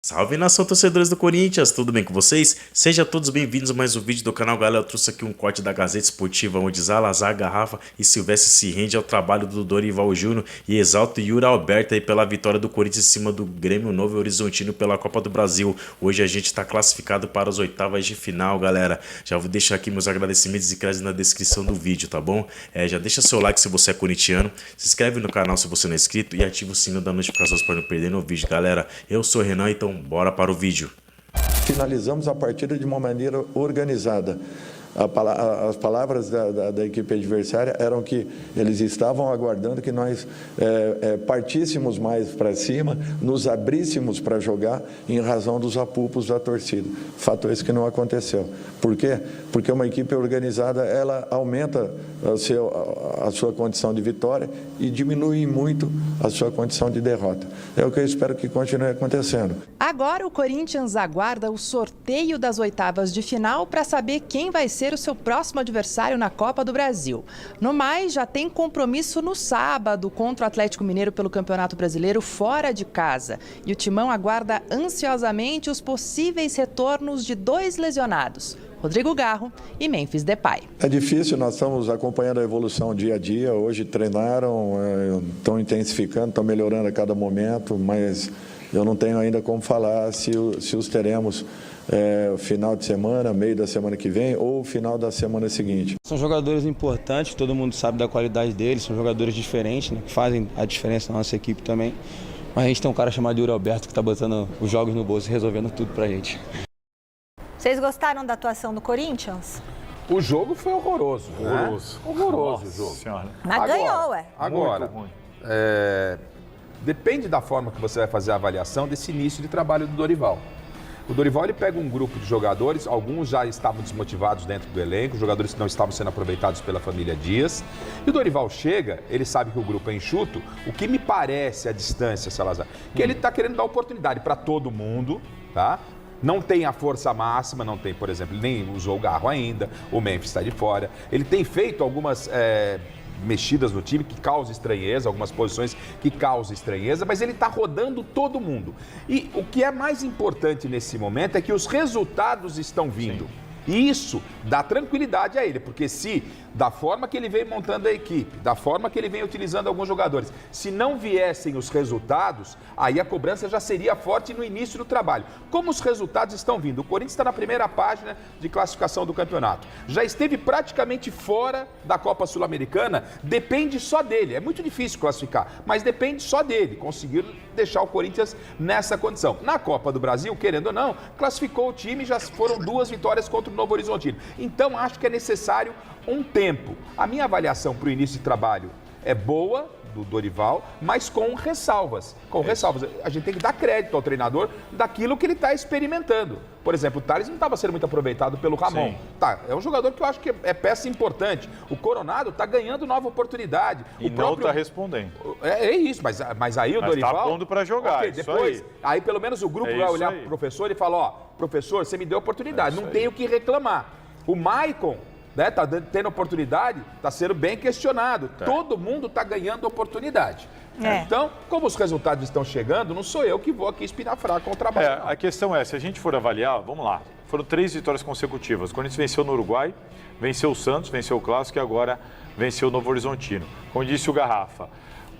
Salve nação, torcedores do Corinthians, tudo bem com vocês? Sejam todos bem-vindos a mais um vídeo do canal, galera. Eu trouxe aqui um corte da Gazeta Esportiva, onde Salazar, Garrafa e Silvestre se rende ao trabalho do Dorival Júnior e exalta Yuri Alberto aí pela vitória do Corinthians em cima do Grêmio Novo Horizontino pela Copa do Brasil. Hoje a gente está classificado para as oitavas de final, galera. Já vou deixar aqui meus agradecimentos e créditos na descrição do vídeo, tá bom? Já deixa seu like se você é corintiano, se inscreve no canal se você não é inscrito e ativa o sininho das notificações para não perder no vídeo, galera. Eu sou o Renan, então bora para o vídeo. Finalizamos a partida de uma maneira organizada. As palavras da equipe adversária eram que eles estavam aguardando que nós partíssemos mais para cima, nos abríssemos para jogar em razão dos apupos da torcida. Fato esse que não aconteceu. Por quê? Porque uma equipe organizada, ela aumenta a sua condição de vitória e diminui muito a sua condição de derrota. É o que eu espero que continue acontecendo. Agora o Corinthians aguarda o sorteio das oitavas de final para saber quem vai ser o seu próximo adversário na Copa do Brasil. No mais, já tem compromisso no sábado contra o Atlético Mineiro pelo Campeonato Brasileiro fora de casa. E o Timão aguarda ansiosamente os possíveis retornos de dois lesionados, Rodrigo Garro e Memphis Depay. É difícil, nós estamos acompanhando a evolução dia a dia. Hoje treinaram, estão intensificando, estão melhorando a cada momento, mas eu não tenho ainda como falar se os teremos final de semana, meio da semana que vem ou final da semana seguinte. São jogadores importantes, todo mundo sabe da qualidade deles, são jogadores diferentes, né, que fazem a diferença na nossa equipe também. Mas a gente tem um cara chamado Yuri Alberto que está botando os jogos no bolso e resolvendo tudo pra gente. Vocês gostaram da atuação do Corinthians? O jogo foi horroroso. Horroroso o jogo. Senhora. Mas ganhou, ué. Agora, depende da forma que você vai fazer a avaliação desse início de trabalho do Dorival. O Dorival ele pega um grupo de jogadores, alguns já estavam desmotivados dentro do elenco, jogadores que não estavam sendo aproveitados pela família Dias. E o Dorival chega, ele sabe que o grupo é enxuto, o que me parece à distância, Salazar, que ele está querendo dar oportunidade para todo mundo, tá? Não tem a força máxima, não tem, por exemplo, ele nem usou o Garro ainda, o Memphis está de fora. Ele tem feito algumas mexidas no time que causam estranheza, algumas posições que causam estranheza, mas ele está rodando todo mundo. E o que é mais importante nesse momento é que os resultados estão vindo. Sim. E isso dá tranquilidade a ele, porque se, da forma que ele vem montando a equipe, da forma que ele vem utilizando alguns jogadores, se não viessem os resultados, aí a cobrança já seria forte no início do trabalho. Como os resultados estão vindo? O Corinthians está na primeira página de classificação do campeonato. Já esteve praticamente fora da Copa Sul-Americana, depende só dele. É muito difícil classificar, mas depende só dele conseguir deixar o Corinthians nessa condição. Na Copa do Brasil, querendo ou não, classificou o time, já foram 2 vitórias contra o Novo Horizontino. Então, acho que é necessário um tempo. A minha avaliação para o início de trabalho é boa, do Dorival, mas com ressalvas. Com ressalvas. A gente tem que dar crédito ao treinador daquilo que ele está experimentando. Por exemplo, o Thales não estava sendo muito aproveitado pelo Ramon. Tá, é um jogador que eu acho que é peça importante. O Coronado está ganhando nova oportunidade. E não está respondendo. É isso, mas aí o Dorival... Está pondo para jogar, okay, depois, aí pelo menos o grupo vai olhar para o professor e falar, ó, professor, você me deu oportunidade, não tenho o que reclamar. O Maicon... Tá tendo oportunidade, está sendo bem questionado. Tá. Todo mundo está ganhando oportunidade. Então, como os resultados estão chegando, não sou eu que vou aqui espinafrar com o trabalho. A questão é, se a gente for avaliar, vamos lá, foram 3 vitórias consecutivas. O Corinthians venceu no Uruguai, venceu o Santos, venceu o Clássico e agora venceu o Novo Horizontino. Como disse o Garrafa,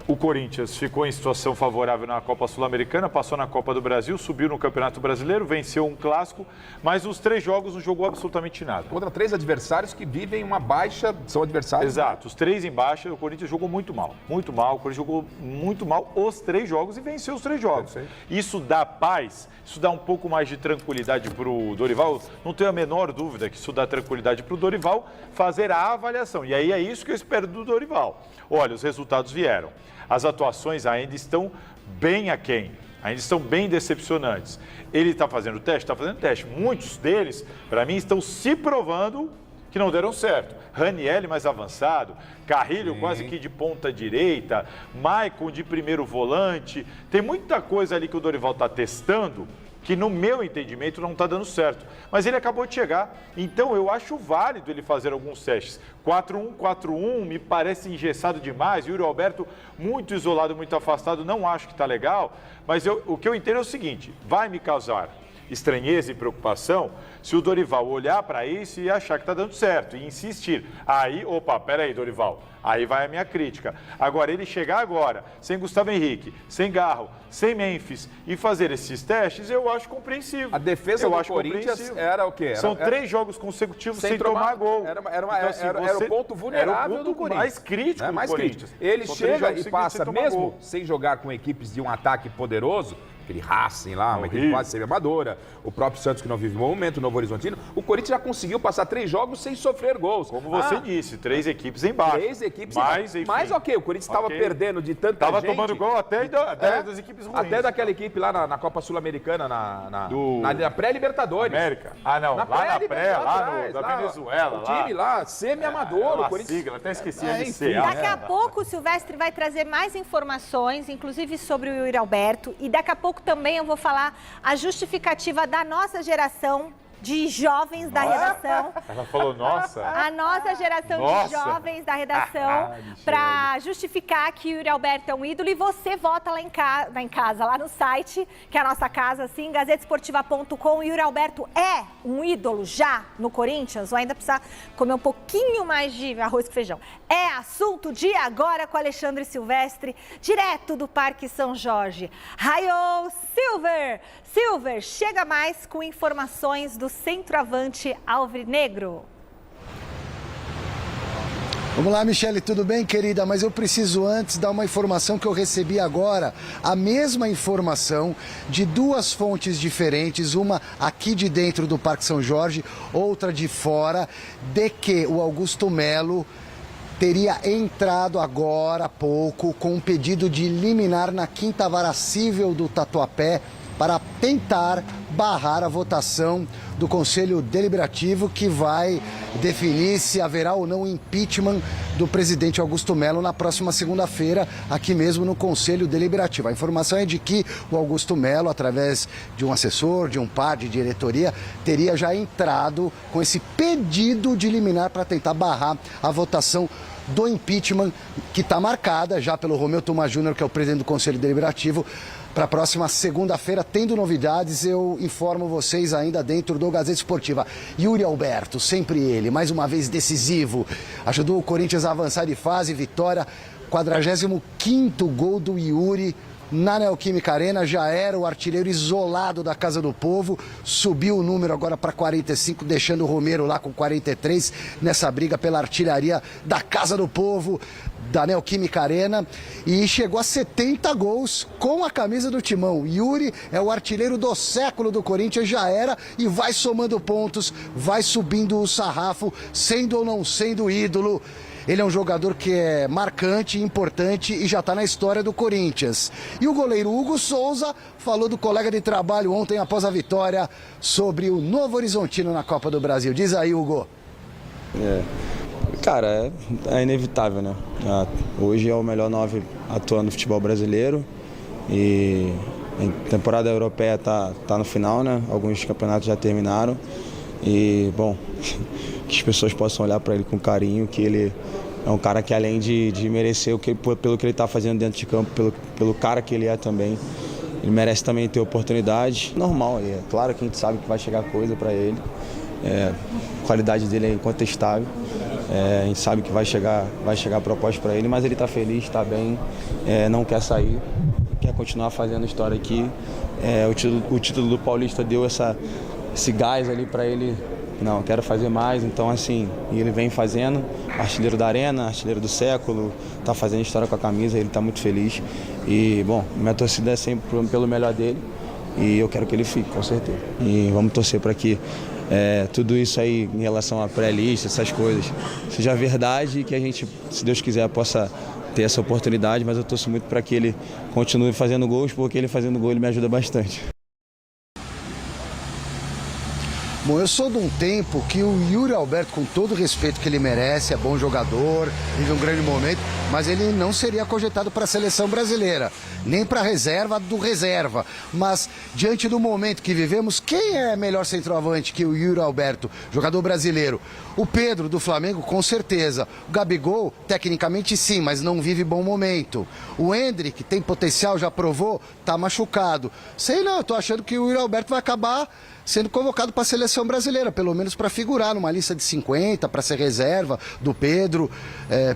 o Corinthians ficou em situação favorável na Copa Sul-Americana, passou na Copa do Brasil, subiu no Campeonato Brasileiro, venceu um clássico, mas os 3 jogos não jogou absolutamente nada. Contra 3 adversários que vivem uma baixa, são adversários... Exato, os 3 em baixa, o Corinthians jogou muito mal, o Corinthians jogou muito mal os 3 jogos e venceu os 3 jogos. Perfeito. Isso dá paz, isso dá um pouco mais de tranquilidade para o Dorival, não tenho a menor dúvida que isso dá tranquilidade para o Dorival fazer a avaliação, e aí é isso que eu espero do Dorival. Olha, os resultados vieram. As atuações ainda estão bem aquém, ainda estão bem decepcionantes. Ele está fazendo teste? Está fazendo teste. Muitos deles, para mim, estão se provando que não deram certo. Ranieri mais avançado, Carrilho quase que de ponta direita, Maicon de primeiro volante. Tem muita coisa ali que o Dorival está testando que no meu entendimento não está dando certo. Mas ele acabou de chegar, então eu acho válido ele fazer alguns testes. 4-1, 4-1, me parece engessado demais. Yuri Alberto muito isolado, muito afastado, não acho que está legal. Mas o que eu entendo é o seguinte, vai me causar estranheza e preocupação se o Dorival olhar para isso e achar que está dando certo e insistir. Aí, opa, peraí, Dorival, aí vai a minha crítica. Agora, ele chegar agora, sem Gustavo Henrique, sem Garro, sem Memphis e fazer esses testes, eu acho compreensível. A defesa do Corinthians era o quê? São 3 jogos consecutivos sem tomar gol. Era o ponto vulnerável do Corinthians. Mais crítico do mais Corinthians. Crítico. Ele chega e passa, mesmo gol. sem jogar com equipes de um ataque poderoso, aquele Racing lá, uma equipe quase semi-amadora, o próprio Santos que não vive um momento, o Novo Horizontino, o Corinthians já conseguiu passar 3 jogos sem sofrer gols. Como você disse, 3 equipes embaixo. 3 equipes embaixo. Mas ok, o Corinthians estava perdendo de tanta gente. Estava tomando gol até das equipes ruins. Até daquela equipe lá na Copa Sul-Americana, na pré-Libertadores. América. Ah, não, lá na pré, da Venezuela. O time lá, semi-amador. O Corinthians. Sigla, até esqueci de ser. Daqui a pouco o Silvestre vai trazer mais informações, inclusive sobre o Yuri Alberto. E daqui a pouco também eu vou falar a justificativa da nossa geração de jovens da redação. Ela falou, nossa. A nossa geração de jovens da redação para justificar que o Yuri Alberto é um ídolo. E você vota lá em casa, lá no site, que é a nossa casa, assim, gazetesportiva.com. O Yuri Alberto é um ídolo já no Corinthians? Ou ainda precisa comer um pouquinho mais de arroz com feijão? É assunto de agora com Alexandre Silvestre, direto do Parque São Jorge. Raio Silver! Silver, chega mais com informações do centroavante alvinegro. Vamos lá, Michele, tudo bem, querida? Mas eu preciso antes dar uma informação que eu recebi agora. A mesma informação de 2 fontes diferentes, uma aqui de dentro do Parque São Jorge, outra de fora, de que o Augusto Melo teria entrado agora há pouco com um pedido de liminar na 5ª Vara Cível do Tatuapé para tentar barrar a votação do Conselho Deliberativo que vai definir se haverá ou não impeachment do presidente Augusto Melo na próxima segunda-feira, aqui mesmo no Conselho Deliberativo. A informação é de que o Augusto Melo, através de um assessor, de um par de diretoria, teria já entrado com esse pedido de liminar para tentar barrar a votação do impeachment, que está marcada já pelo Romeu Thoma Júnior, que é o presidente do Conselho Deliberativo, para a próxima segunda-feira. Tendo novidades, eu informo vocês ainda dentro do Gazeta Esportiva. Yuri Alberto, sempre ele, mais uma vez decisivo, ajudou o Corinthians a avançar de fase, vitória, 45º gol do Yuri na Neoquímica Arena, já era o artilheiro isolado da Casa do Povo, subiu o número agora para 45, deixando o Romero lá com 43 nessa briga pela artilharia da Casa do Povo, da Neoquímica Arena, e chegou a 70 gols com a camisa do Timão. Yuri é o artilheiro do século do Corinthians, já era, e vai somando pontos, vai subindo o sarrafo, sendo ou não sendo ídolo. Ele é um jogador que é marcante, importante e já está na história do Corinthians. E o goleiro Hugo Souza falou do colega de trabalho ontem após a vitória sobre o Novo Horizontino na Copa do Brasil. Diz aí, Hugo. Cara, é inevitável, né? Hoje é o melhor 9 atuando no futebol brasileiro e a temporada europeia tá no final, né? Alguns campeonatos já terminaram e, bom, que as pessoas possam olhar para ele com carinho, que ele é um cara que, além de merecer pelo que ele está fazendo dentro de campo, pelo cara que ele é também, ele merece também ter oportunidade. Normal, é claro que a gente sabe que vai chegar coisa para ele, a qualidade dele é incontestável, a gente sabe que vai chegar proposta para ele, mas ele está feliz, está bem, não quer sair, quer continuar fazendo história aqui. O título do Paulista deu esse gás ali para ele. Não, quero fazer mais, então assim, e ele vem fazendo, artilheiro da Arena, artilheiro do século, tá fazendo história com a camisa, ele tá muito feliz. E, bom, minha torcida é sempre pelo melhor dele e eu quero que ele fique, com certeza. E vamos torcer para que tudo isso aí em relação à pré-lista, essas coisas, seja verdade e que a gente, se Deus quiser, possa ter essa oportunidade, mas eu torço muito para que ele continue fazendo gols, porque ele fazendo gol ele me ajuda bastante. Bom, eu sou de um tempo que o Yuri Alberto, com todo o respeito que ele merece, é bom jogador, vive um grande momento, mas ele não seria cogitado para a seleção brasileira, nem para a reserva do reserva. Mas, diante do momento que vivemos, quem é melhor centroavante que o Yuri Alberto, jogador brasileiro? O Pedro, do Flamengo, com certeza. O Gabigol, tecnicamente sim, mas não vive bom momento. O Endrick, tem potencial, já provou, tá machucado. Sei não, eu tô achando que o Yuri Alberto vai acabar sendo convocado para a seleção brasileira, pelo menos para figurar numa lista de 50, para ser reserva do Pedro.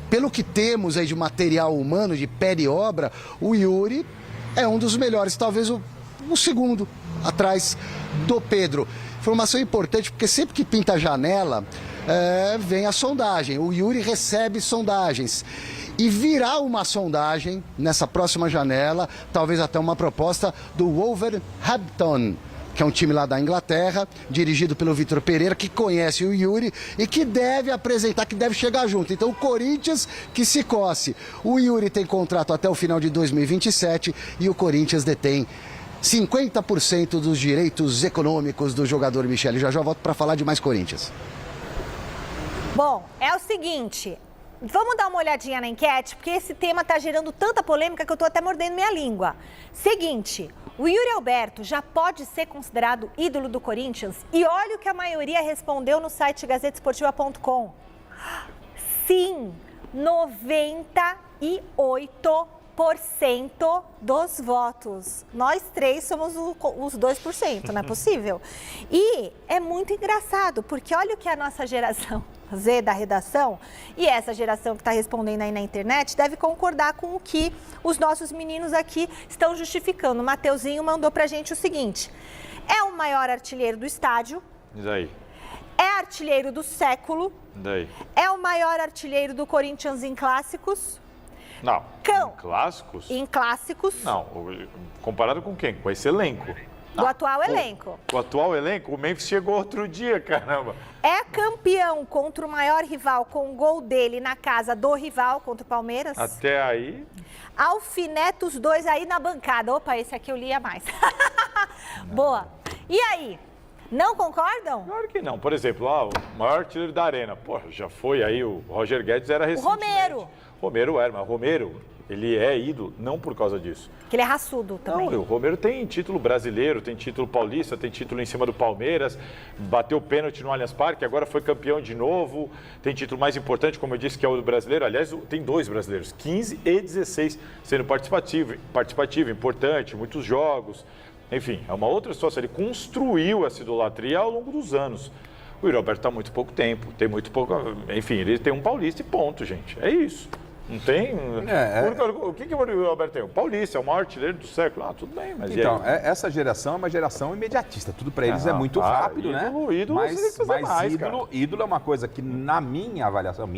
Pelo que temos aí de material humano, de pé de obra, o Yuri é um dos melhores, talvez o segundo atrás do Pedro. Informação importante, porque sempre que pinta a janela, vem a sondagem. O Yuri recebe sondagens. E virá uma sondagem nessa próxima janela, talvez até uma proposta do Wolverhampton, que é um time lá da Inglaterra, dirigido pelo Vitor Pereira, que conhece o Yuri e que deve apresentar, que deve chegar junto. Então o Corinthians que se coce. O Yuri tem contrato até o final de 2027 e o Corinthians detém 50% dos direitos econômicos do jogador Michele. Já volto para falar de mais Corinthians. Bom, é o seguinte, vamos dar uma olhadinha na enquete, porque esse tema está gerando tanta polêmica que eu estou até mordendo minha língua. Seguinte, o Yuri Alberto já pode ser considerado ídolo do Corinthians? E olha o que a maioria respondeu no site gazetesportiva.com. Sim, 98% dos votos. Nós três somos os 2%, não é possível? E é muito engraçado, porque olha o que a nossa geração Z da redação e essa geração que está respondendo aí na internet deve concordar com o que os nossos meninos aqui estão justificando. O Mateuzinho mandou pra gente o seguinte: é o maior artilheiro do estádio. E daí? É artilheiro do século. E daí? É o maior artilheiro do Corinthians em clássicos. Não. Cão. Em clássicos? Em clássicos. Não. Comparado com quem? Com esse elenco. Do atual elenco. O atual elenco? O Memphis chegou outro dia, caramba. É campeão contra o maior rival com o gol dele na casa do rival contra o Palmeiras. Até aí... Alfineta os dois aí na bancada. Opa, esse aqui eu lia mais. Boa. E aí? Não concordam? Claro que não. Por exemplo, o maior artilheiro da Arena. Pô, já foi aí, o Roger Guedes era recentemente. O Romero. Romero era, mas o Romero, ele é ídolo não por causa disso. Que ele é raçudo também. Não, o Romero tem título brasileiro, tem título paulista, tem título em cima do Palmeiras, bateu pênalti no Allianz Parque, agora foi campeão de novo, tem título mais importante, como eu disse, que é o do brasileiro. Aliás, tem 2 brasileiros, 15 e 16, sendo participativo, importante, muitos jogos. Enfim, é uma outra situação. Ele construiu essa idolatria ao longo dos anos. O Yuri Alberto está há muito pouco tempo, tem muito pouco... Enfim, ele tem um paulista e ponto, gente. É isso. Não tem... O que o Yuri Alberto tem? O paulista, é o maior artilheiro do século. Ah, tudo bem, mas então, essa geração é uma geração imediatista. Tudo para eles é muito rápido, né? Mas ídolo é uma coisa que, na minha avaliação,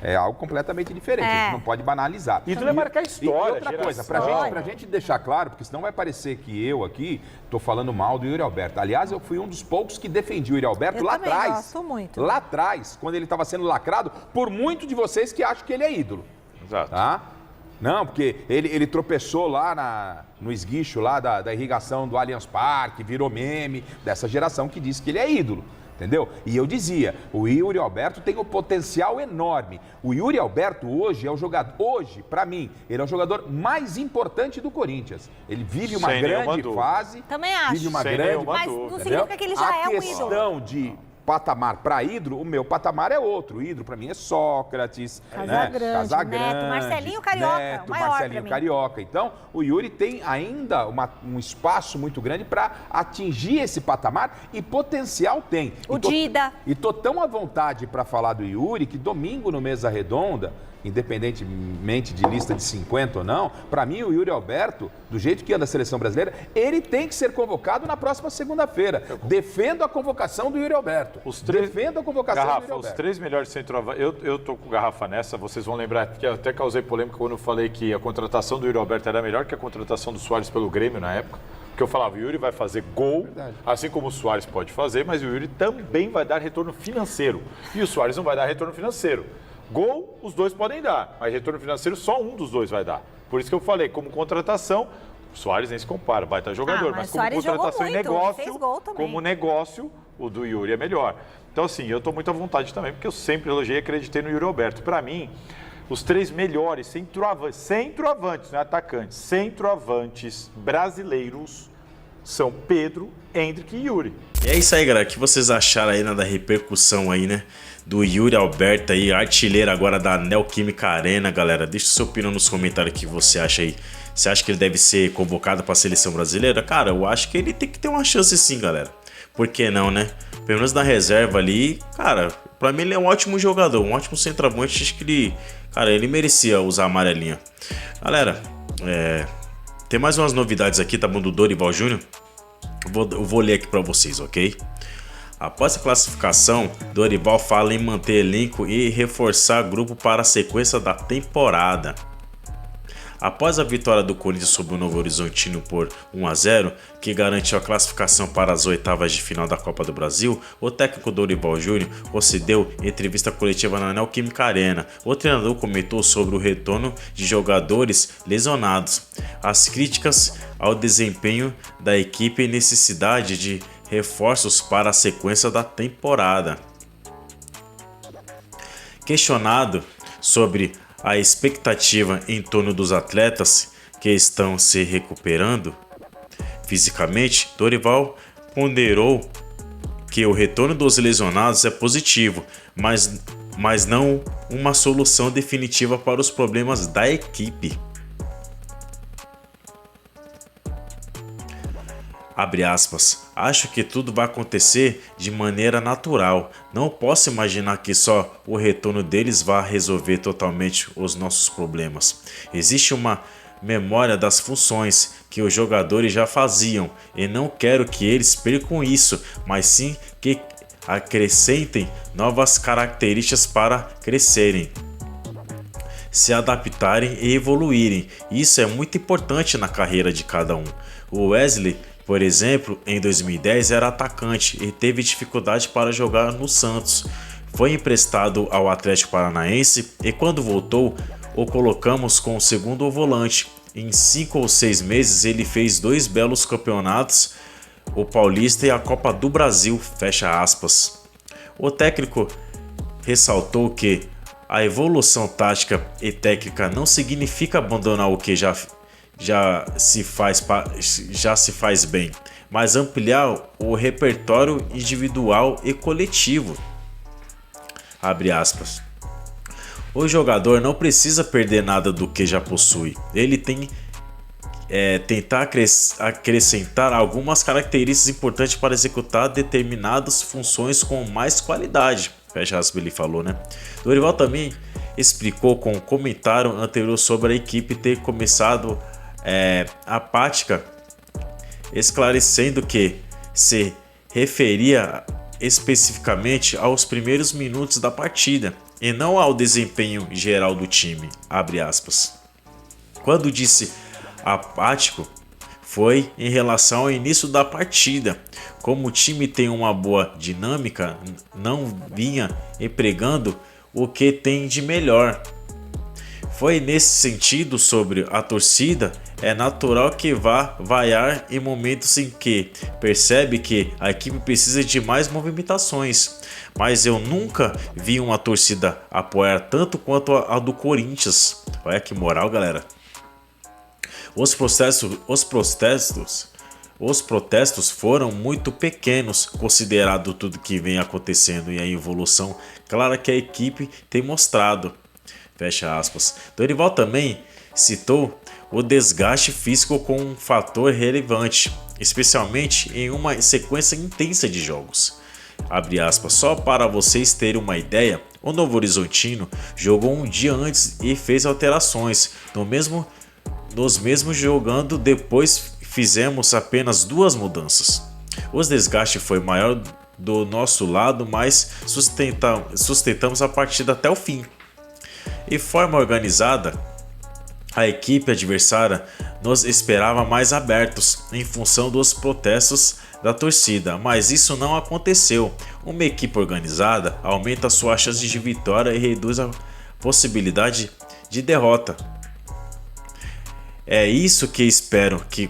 é algo completamente diferente. A gente não pode banalizar. Ídolo é marcar história. E outra coisa, pra gente deixar claro, porque senão vai parecer que eu aqui estou falando mal do Yuri Alberto. Aliás, eu fui um dos poucos que defendi o Yuri Alberto lá atrás. Gosto muito. Lá atrás, quando ele estava sendo lacrado por muito de vocês que acham que ele é ídolo. Exato. Tá? Não, porque ele tropeçou lá no esguicho lá da irrigação do Allianz Parque, virou meme dessa geração que diz que ele é ídolo. Entendeu? E eu dizia, o Yuri Alberto tem um potencial enorme. O Yuri Alberto hoje é o jogador, para mim, ele é o jogador mais importante do Corinthians. Ele vive uma grande fase. Também acho. Vive uma grande, mas não significa que ele já é um ídolo. A questão de patamar para ídolo, o meu patamar é outro. O ídolo para mim é Sócrates, Casagrande, Neto, Marcelinho Carioca, maior Marcelinho Carioca. Então, o Yuri tem ainda um espaço muito grande para atingir esse patamar e potencial tem. Dida. E tô tão à vontade para falar do Yuri que domingo no Mesa Redonda, independentemente de lista de 50 ou não, para mim o Yuri Alberto, do jeito que anda a seleção brasileira, ele tem que ser convocado na próxima segunda-feira. Defendo a convocação do Yuri Alberto. Defendo a convocação do Yuri Alberto. Os 3 melhores centroavantes, eu tô com Garrafa nessa, vocês vão lembrar que eu até causei polêmica quando eu falei que a contratação do Yuri Alberto era melhor que a contratação do Suárez pelo Grêmio na época. Porque eu falava, o Yuri vai fazer gol, assim como o Suárez pode fazer, mas o Yuri também vai dar retorno financeiro. E o Suárez não vai dar retorno financeiro. Gol, os dois podem dar, mas retorno financeiro só um dos dois vai dar. Por isso que eu falei, como contratação, o Suárez nem se compara, baita jogador, mas como contratação e negócio, como negócio, o do Yuri é melhor. Então, assim, eu estou muito à vontade também, porque eu sempre elogiei e acreditei no Yuri Alberto. Para mim, os 3 melhores centroavantes, não é atacantes, centroavantes brasileiros são Pedro, Endrick e Yuri. E é isso aí, galera. O que vocês acharam aí da repercussão aí, né? Do Yuri Alberto aí, artilheiro agora da Neoquímica Arena, galera. Deixa sua opinião nos comentários o que você acha aí. Você acha que ele deve ser convocado para a seleção brasileira? Cara, eu acho que ele tem que ter uma chance sim, galera. Por que não, né? Pelo menos na reserva ali, cara, pra mim ele é um ótimo jogador, um ótimo centroavante. Acho que ele, cara, ele merecia usar a amarelinha. Galera, tem mais umas novidades aqui, tá bom, do Dorival Júnior. Eu vou ler aqui pra vocês, ok? Após a classificação, Dorival fala em manter elenco e reforçar grupo para a sequência da temporada. Após a vitória do Corinthians sobre o Novo Horizontino por 1-0, que garantiu a classificação para as oitavas de final da Copa do Brasil, o técnico Dorival Júnior concedeu entrevista coletiva na Neoquímica Arena. O treinador comentou sobre o retorno de jogadores lesionados, as críticas ao desempenho da equipe e necessidade de reforços para a sequência da temporada. Questionado sobre a expectativa em torno dos atletas que estão se recuperando fisicamente, Dorival ponderou que o retorno dos lesionados é positivo, mas não uma solução definitiva para os problemas da equipe. Abre aspas, acho que tudo vai acontecer de maneira natural. Não posso imaginar que só o retorno deles vá resolver totalmente os nossos problemas. Existe uma memória das funções que os jogadores já faziam e não quero que eles percam isso, mas sim que acrescentem novas características para crescerem, se adaptarem e evoluírem. Isso é muito importante na carreira de cada um. O Wesley, por exemplo, em 2010 era atacante e teve dificuldade para jogar no Santos. Foi emprestado ao Atlético Paranaense e quando voltou, o colocamos com o segundo volante. Em 5 ou 6 meses ele fez 2 belos campeonatos, o Paulista e a Copa do Brasil, fecha aspas. O técnico ressaltou que a evolução tática e técnica não significa abandonar o que já se faz bem, mas ampliar o repertório individual e coletivo. Abre aspas. O jogador não precisa perder nada do que já possui. Ele tem tentar acrescentar algumas características importantes para executar determinadas funções com mais qualidade. Fecha aspas, ele falou, né? Dorival também explicou com um comentário anterior sobre a equipe ter começado apática, esclarecendo que se referia especificamente aos primeiros minutos da partida e não ao desempenho geral do time, abre aspas. Quando disse apático, foi em relação ao início da partida. Como o time tem uma boa dinâmica, não vinha empregando o que tem de melhor. Foi nesse sentido sobre a torcida, é natural que vá vaiar em momentos em que percebe que a equipe precisa de mais movimentações, mas eu nunca vi uma torcida apoiar tanto quanto a do Corinthians. Olha que moral, galera. Os protestos foram muito pequenos, considerado tudo que vem acontecendo e a evolução clara que a equipe tem mostrado. Fecha aspas. Dorival também citou o desgaste físico como um fator relevante, especialmente em uma sequência intensa de jogos. Abre aspas. Só para vocês terem uma ideia, o Novo Horizontino jogou um dia antes e fez alterações. Nos mesmos jogando, depois fizemos apenas 2 mudanças. O desgaste foi maior do nosso lado, mas sustentamos a partida até o fim. De forma organizada, a equipe adversária nos esperava mais abertos em função dos protestos da torcida, mas isso não aconteceu. Uma equipe organizada aumenta sua chance de vitória e reduz a possibilidade de derrota. É isso que espero que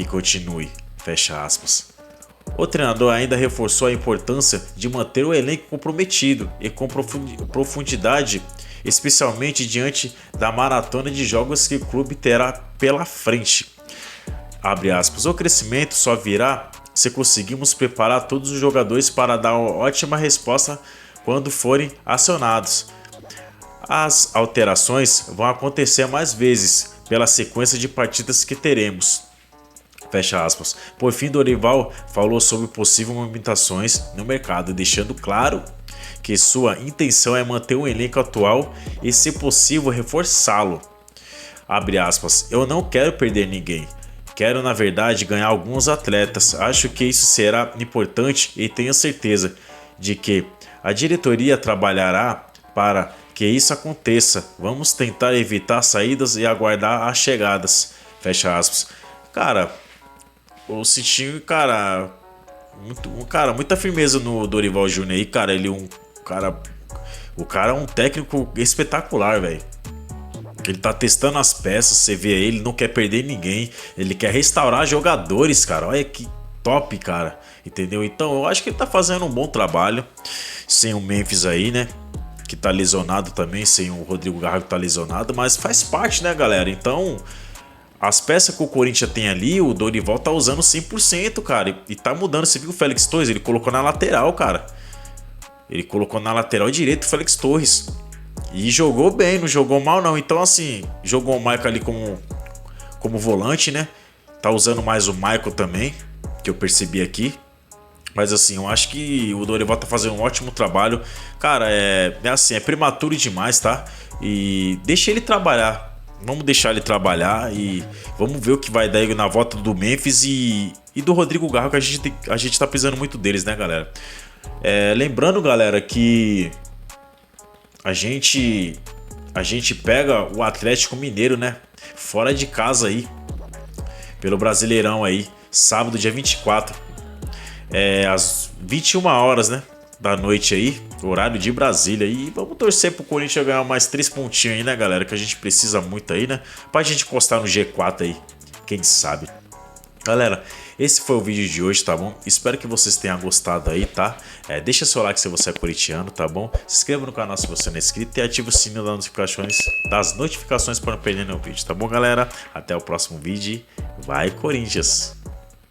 continue. Fecha aspas. O treinador ainda reforçou a importância de manter o elenco comprometido e com profundidade especialmente diante da maratona de jogos que o clube terá pela frente. Abre aspas, o crescimento só virá se conseguirmos preparar todos os jogadores para dar uma ótima resposta quando forem acionados. As alterações vão acontecer mais vezes pela sequência de partidas que teremos. Fecha aspas. Por fim, Dorival falou sobre possíveis movimentações no mercado, deixando claro que sua intenção é manter o elenco atual e, se possível, reforçá-lo. Abre aspas. Eu não quero perder ninguém. Quero, na verdade, ganhar alguns atletas. Acho que isso será importante e tenho certeza de que a diretoria trabalhará para que isso aconteça. Vamos tentar evitar saídas e aguardar as chegadas. Fecha aspas. Cara, eu senti, muita firmeza no Dorival Júnior aí, cara. O cara é um técnico espetacular, velho. Ele tá testando as peças, você vê ele, não quer perder ninguém. Ele quer restaurar jogadores, cara. Olha que top, cara. Entendeu? Então eu acho que ele tá fazendo um bom trabalho. Sem o Memphis aí, né? Que tá lesionado também, sem o Rodrigo Garro que tá lesionado. Mas faz parte, né, galera? Então, as peças que o Corinthians tem ali, o Dorival tá usando 100%, cara. E tá mudando. Você viu o Félix Torres? Ele colocou na lateral, cara. Ele colocou na lateral direito o Félix Torres. E jogou bem, não jogou mal não. Então assim, jogou o Michael ali como volante, né? Tá usando mais o Michael também, que eu percebi aqui. Mas assim, eu acho que o Dorival tá fazendo um ótimo trabalho. Cara, é prematuro demais, tá? E deixa ele trabalhar. Vamos deixar ele trabalhar e vamos ver o que vai dar na volta do Memphis e do Rodrigo Garro, que a gente tá precisando muito deles, né, galera? Lembrando, galera, que a gente pega o Atlético Mineiro, né? Fora de casa aí, pelo Brasileirão aí, sábado, dia 24, às 21 horas, né? Da noite aí, horário de Brasília. E vamos torcer pro Corinthians ganhar mais 3 pontinhos aí, né, galera? Que a gente precisa muito aí, né? Pra gente encostar no G4 aí, quem sabe. Galera, esse foi o vídeo de hoje, tá bom? Espero que vocês tenham gostado aí, tá? Deixa seu like se você é corintiano, tá bom? Se inscreva no canal se você não é inscrito e ative o sininho das notificações para não perder nenhum vídeo, tá bom, galera? Até o próximo vídeo. Vai, Corinthians!